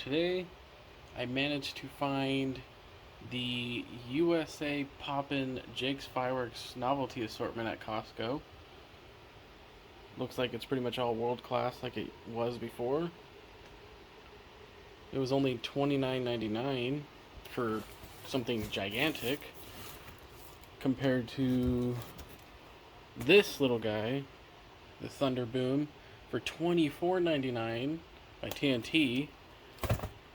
today I managed to find the USA Poppin Jake's Fireworks Novelty Assortment at Costco. Looks like it's pretty much all world class like it was before. It was only $29.99 for something gigantic compared to this little guy, the Thunder Boom, for $24.99 by TNT.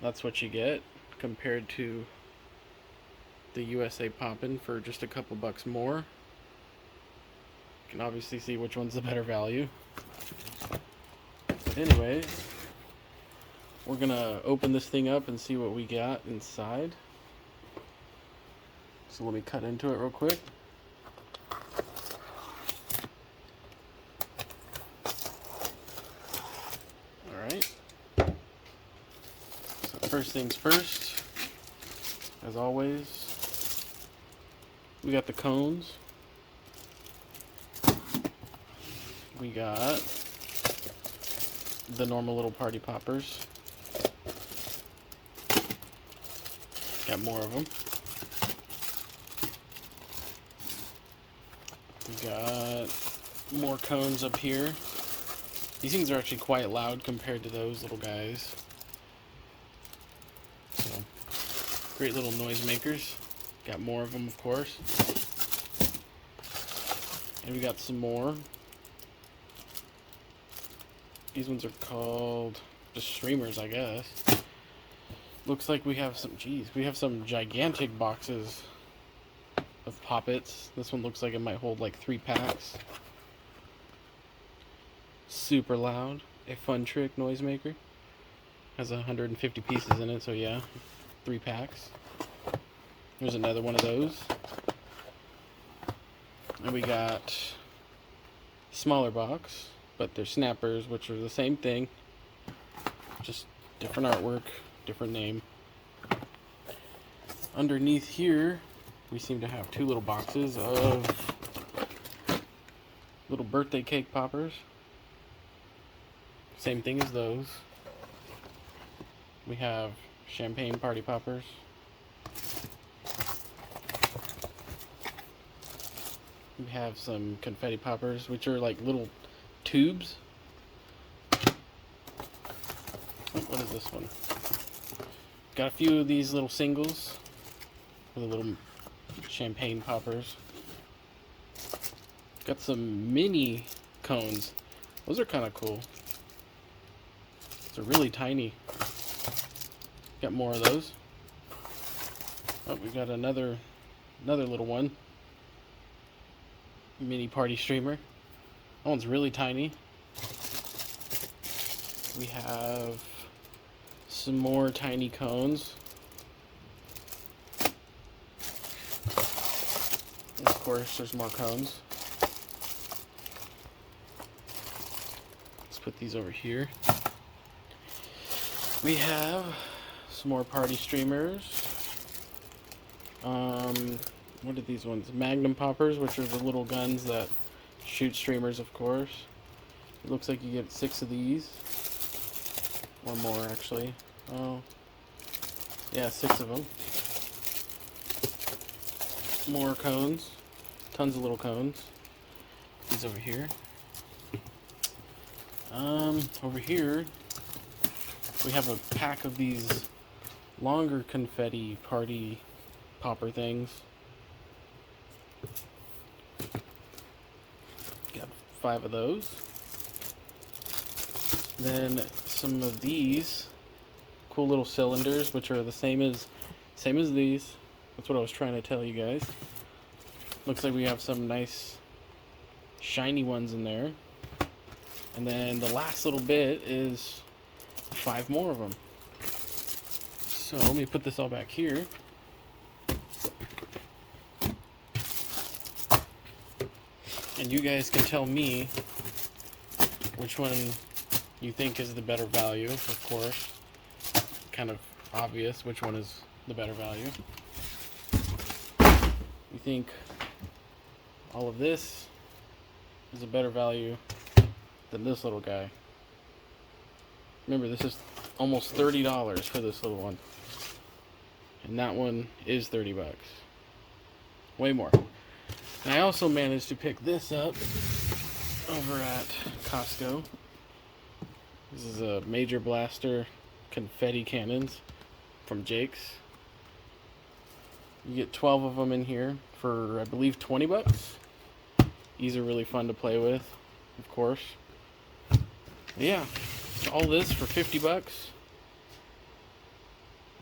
That's what you get compared to the USA Poppin for just a couple bucks more. You can obviously see which one's the better value. But anyway, we're gonna open this thing up and see what we got inside. So let me cut into it real quick. Alright. So first things first, as always, we got the cones. We got the normal little party poppers. Got more of them. We got more cones up here. These things are actually quite loud compared to those little guys. So, great little noise makers. Got more of them, of course. And we got some more. These ones are called just streamers, I guess. Looks like we have some gigantic boxes of Poppets. This one looks like it might hold like 3 packs. Super loud. A Fun Trick noisemaker. Has 150 pieces in it, so yeah, 3 packs. There's another one of those. And we got smaller box, but they're snappers, which are the same thing. Just different artwork, different name. Underneath here, we seem to have 2 little boxes of little birthday cake poppers. Same thing as those. We have champagne party poppers. We have some confetti poppers, which are like little tubes. What is this one? Got a few of these little singles for the little champagne poppers. Got some mini cones. Those are kind of cool. They're really tiny. Got more of those. Oh, we got another little one. Mini party streamer. That one's really tiny. We have some more tiny cones. And of course, there's more cones. Let's put these over here. We have some more party streamers. What are these ones? Magnum Poppers, which are the little guns that shoot streamers, of course. It looks like you get 6 of these. Or more, actually. Oh. Yeah, 6 of them. More cones. Tons of little cones. These over here. Over here, we have a pack of these longer confetti party popper things. Got 5 of those. Then some of these cool little cylinders, which are the same as these. That's what I was trying to tell you guys. Looks like we have some nice shiny ones in there. And then the last little bit is 5 more of them. So let me put this all back here. And you guys can tell me which one you think is the better value, of course. Kind of obvious which one is the better value. You think all of this is a better value than this little guy. Remember, this is almost $30 for this little one. And that one is 30 bucks. Way more. And I also managed to pick this up over at Costco. This is a Major Blaster confetti cannons from Jake's. You get 12 of them in here for, I believe, 20 bucks. These are really fun to play with, of course. Yeah, all this for 50 bucks.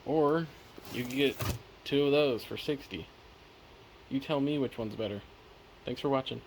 Or you can get 2 of those for 60. You tell me which one's better. Thanks for watching.